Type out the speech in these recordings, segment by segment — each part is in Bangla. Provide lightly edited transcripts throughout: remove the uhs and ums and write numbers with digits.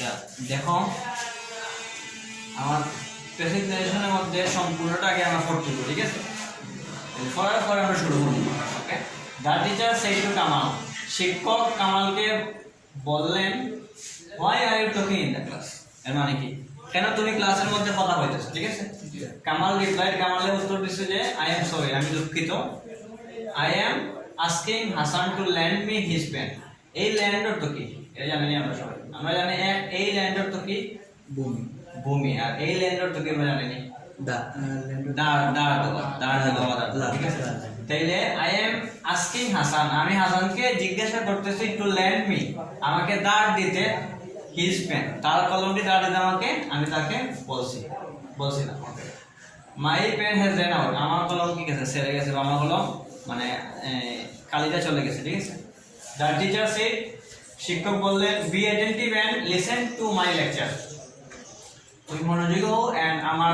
আচ্ছা দেখো আমার প্রেজেন্টেশনের মধ্যে সম্পূর্ণটা আগে আমরা পড়তে হবে, ঠিক আছে? পড়ার পরে আমরা শুরু করব। Okay, the teacher said to Kamal, শিক্ষক কামালকে বললেন, why are you talking in the class, এর মানে কি, কেন তুমি ক্লাসের মধ্যে কথা বলতেছো, ঠিক আছে? কামাল রিপ্লাইড, কামালের উত্তর দিচ্ছে যে আই এম সরি, আমি দুঃখিত, I am asking Hasan to lend me his pen. এই ল্যান্ড অর্থ কি এটা জানি না আমরা সবাই, আমরা জানি এই ল্যান্ড অর্থ কি ভূমি, ভূমি, আর এই ল্যান্ড অর্থ কি আমরা জানি না ঠিক আছে? তাইলে আই এম আস্কিং হাসান, আমি হাসানকে জিজ্ঞাসা করতেছি টু ল্যান্ড মি, আমাকে দাঁড় দিতে, হিজ পেন, তার কলমটি দাঁড় দিতে আমাকে, আমি তাকে বলছিলাম my pen has run out, আমার কলম কি গেছে, ছেড়ে গেছে, বা আমার কলম মানে কালিটা চলে গেছে, ঠিক আছে? দ্য টিচার সেড, শিক্ষক বললেন, be attentive and listen to my lecture, তুমি মনোযোগী হও এন্ড আমার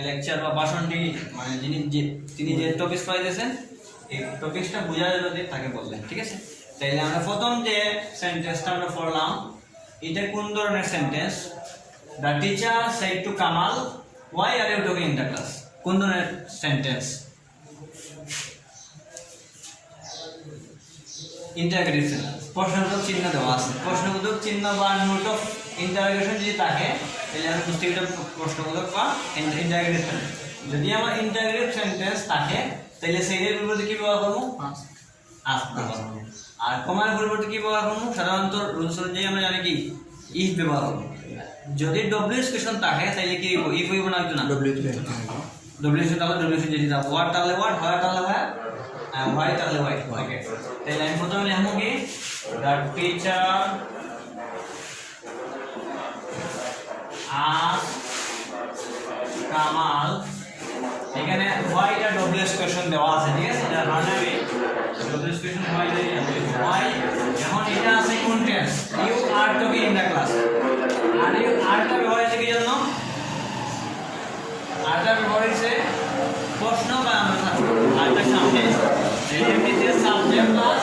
লেকচার বা ভাষণটি মানে তিনি যে টপিক পাইতেছেন এই টপিকসটা বোঝার জন্য তাকে বললেন, ঠিক আছে? তাইলে আমরা প্রথম যে সেন্টেন্সটা আমরা পড়লাম, এটা কোন ধরনের sentence? The teacher said to Kamal, why are you talking in the class, কোন ধরনের সেন্টেন্স? ইন্টারোগেটিভ সেন্টেন্স, প্রশ্নবোধক চিহ্ন দেওয়া আছে, প্রশ্নবোধক চিহ্ন বা নোট অফ ইন্টারোগেশন যদি থাকে তাহলে আমরা বুঝতে এটা প্রশ্নবোধক বা ইন্টারোগেটিভ সেন্টেন্স। যদি আমার ইন্টারোগেটিভ সেন্টেন্স থাকে তাহলে সেইটার পরিবর্তে কি ব্যবহার করবো? আস্ক ব্যবহার করবো। আর কমার পরিবর্তে কি ব্যবহার করবো? সাধারণত রুলস অনুযায়ী আমরা জানি কি ইফ ব্যবহার করবো। যদি ডব্লিউএস কোশ্চেন থাকে তাহলে কি ইফ হইব না একটু না ডব্লিউএস তাহলে ডব্লিউএস যদি দাও, ওয়ার্ড তাহলে ওয়ার্ড, হয় তাহলে হয়, হোয়াই তাহলে হোয়াই। ওকে, তাহলে আমি প্রথমে লিখবো কি দ্য টিচার আস্ক কামাল, এখানে হোয়াইটা ডব্লিউএস কোশ্চেন দেওয়া আছে, ঠিক আছে? এটা না জানি ডব্লিউএস কোশ্চেন হোয়াই দেই, হোয়াই এখন এটা আছে কোন tense? You are talking in the class, are you আরটা ব্যবহার হয়েছে কি জন্য? আরটা ব্যবহার হয়েছে প্রশ্ন বা আমরা আরটা সামনে এমনিতে subject plus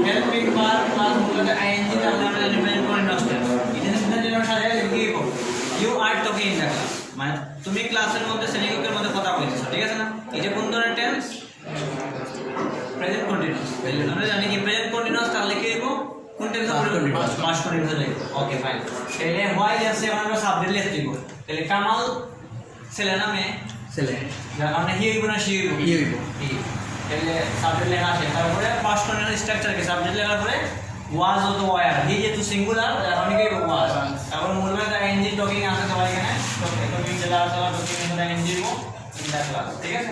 helping verb plus মূলত আইএনজি তাহলে আমরা রিপ্রেজেন্ট করি নস্টেন্স। এটা সেন্টেন্স যেন সাজায় লিখব you are talking in the class, মানে তুমি ক্লাসের মধ্যে শ্রেণীকক্ষের মধ্যে কথা বলতেছো, ঠিক আছে না? এটা কোন ধরনের টেন্স? Present continuous. তাহলে আমরা জানি কি প্রেজেন্ট কন্টিনিউয়াস তাহলে কি লিখব? কোন টেন্সে লিখব? পাস্ট কন্টিনিউয়াস লিখব। Okay fine. তাহলে হোয়াই আছে আমরা সাবজেক্ট লিখব। তাহলে কামাল ছেলে না মেয়ে? ছেলে। যার কারণে হি হইব না সি হইব? হি হইব। হি। তাহলে সাবজেক্ট লেখা আছে, তারপরে পাস্ট কন্টিনিউয়াস স্ট্রাকচার কি সাবজেক্ট লেখার পরে ওয়াজ অথবা ওয়্যার, হি যেহেতু সিঙ্গুলার এখন কি ওয়াজ, তারপর মূলত এনজি টকিং আছে সবাই এখানে টকিং যেটা আছে টকিং এর এনজি দিব ইন দ্য ক্লাস, ঠিক আছে?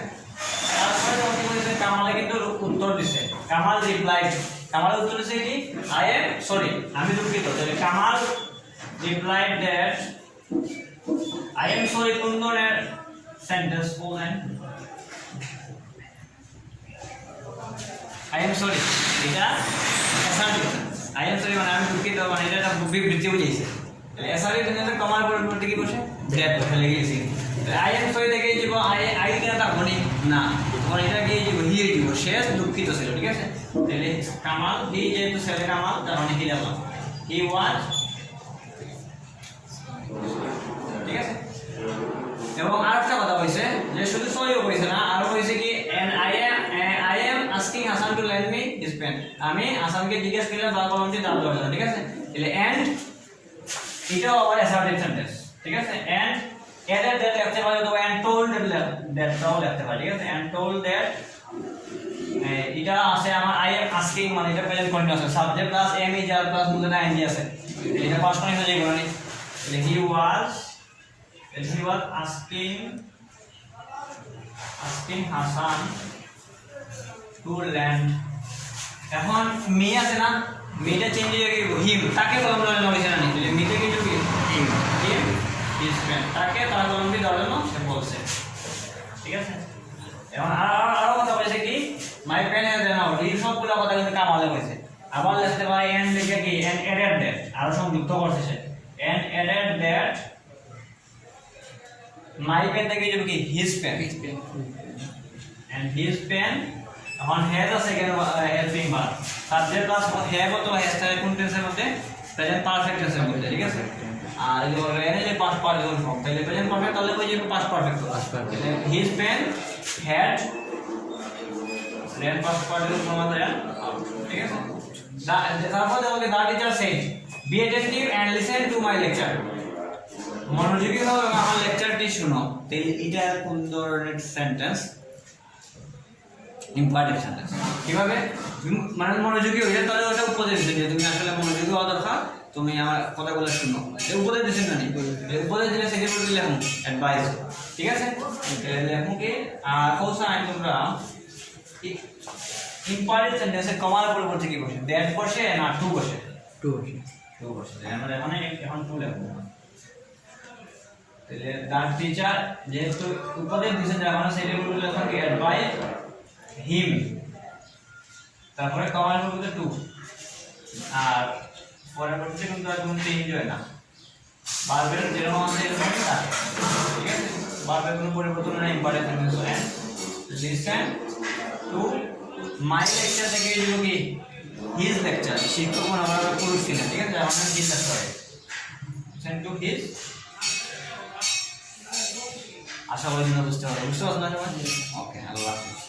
তারপরে কি বলেছে? কামালে কিন্তু উত্তর দিছে, কামাল রিপ্লাইড, কামাল উত্তর দিছে কি আই এম সরি, আমি দুঃখিত। তাহলে Kamal replied that I am sorry কোন ধরনের সেন্টেন্স বলেন? আই এম সরি এটা অ্যাসার্টিভ, আই এম সরি মানে আমি দুঃখিত, মানে এটা একটা বিবৃতি বুঝাইছে। তাহলে অ্যাসার্টিভ সেন্টেন্সে কমার পরিবর্তে কি বসে? দ্যাট বসে লিখেছি। আই এম সরি থেকে যাব আই কেন থাকবো না, তখন এটা গিয়ে যাব হি দিব, শেষ দুঃখিত ছিল, ঠিক আছে? তাহলে কামাল হি যেহেতু ছেলে কামাল তার মানে হি দিলাম, হি ওয়াজ, ঠিক আছে? এবং আরেকটা কথা কইছে যে শুধু সরিও কইছে না, আরো কইছে কি and I am asking Hasan to lend me his pen, আমি হাসানকে জিজ্ঞেস করলাম তার কলমটি দাও দেওয়ার জন্য, ঠিক আছে? তাহলে এন্ড এটাও আবার অ্যাসার্টিভ সেন্টেন্স, ঠিক আছে? এন্ড এদের দ্যাট লিখতে পারে, তো এন্ড টোল্ড দ্যাটটাও লিখতে পারে, ঠিক আছে? এন্ড টোল্ড দ্যাট এটা আছে আমার আই এম আস্কিং, মানে এটা প্রেজেন্ট কন্টিনিউয়াস আছে, subject plus am is are plus মূলত আইএনজি আছে, এটা পাস্ট কন্টিনিউয়াস হয়ে গেল নি। তাহলে he was asking Hasan to lend, এখন মি আছে না, মিটা চেঞ্জ হয়ে গেল হিম, তাকে কলম ধরে নেওয়া হয়েছে না, তাহলে মিটা কি হবে হিম, হিজ ফ্রেন্ড, তাকে তার কলমটি দেওয়ার জন্য সে বলছে, ঠিক আছে? এখন আরো কথা বলেছে কি my pen has run out, এই সবগুলো কথা কিন্তু কামালে হয়েছে। আবার লিখতে পারে এন্ড লিখে কি এন্ড এডেড দ্যাট, আরো সংযুক্ত করছে সে, and added that my pen থেকে যাবে কি his pen, and his pen, এখন হ্যাজ আছে এখানে helping verb, subject plus have অথবা হ্যাজ থাকে কোন টেন্সের মধ্যে? প্রেজেন্ট পারফেক্ট টেন্সের মধ্যে, ঠিক আছে। আর এই রেনে যে পাস্ট পার্টিসিপল ফর্ম, তাহলে প্রেজেন্ট পারফেক্ট তাহলে ওই যে পাস্ট পারফেক্ট, তাহলে his pen had ran past participle form আছে, ঠিক আছে। তারপর আমাকে the teacher said be attentive and listen to my lecture, মনোযোগী হও এবং আমার লেকচারটি শুনো। তাহলে এটা কোন ধরনের সেন্টেন্স? Imperative sentence. কিভাবে মানে মনোযোগী হইলে তাহলে ওটা উপদেশ দিলে তুমি আসলে মনোযোগী হওয়া দরকার, তুমি আমার কথাগুলো শুনো, এই উপদেশ দিছেন না? এই উপদেশ দিলে সেকেন্ড বলতে লেখুন অ্যাডভাইস, ঠিক আছে। লেখুন কি আর কোসা আইন তোমরা ইম্পারেটিভ সেন্টেন্সে কমার পরিবর্তে কি বসে? দ্যাট বসে না টু বসে? টু বসে। আমরা এখন টু লেখব। তাহলে দ্যাট টিচার যেহেতু উপদেশ দিছেন যখন সেটা বলতে লেখুন কি অ্যাডভাইস হিম, তারপরে কমার পরিবর্তে টু, আর পরবর্তীতে কিন্তু আর কোনো চেঞ্জ হয় না, বারবার যেরকম আছে এরকমই থাকে, ঠিক আছে। বারবার কোনো পরিবর্তন নেই। Imperative sentence and listen to my lecture থেকে এই কি হিজ লেকচার, শিক্ষক আমরা পুরুষ ছিলেন, ঠিক আছে, আমাদের his lecture listen to his. আশা করি বুঝতে পারছেন না সবাই? ওকে, আল্লাহ হাফেজ।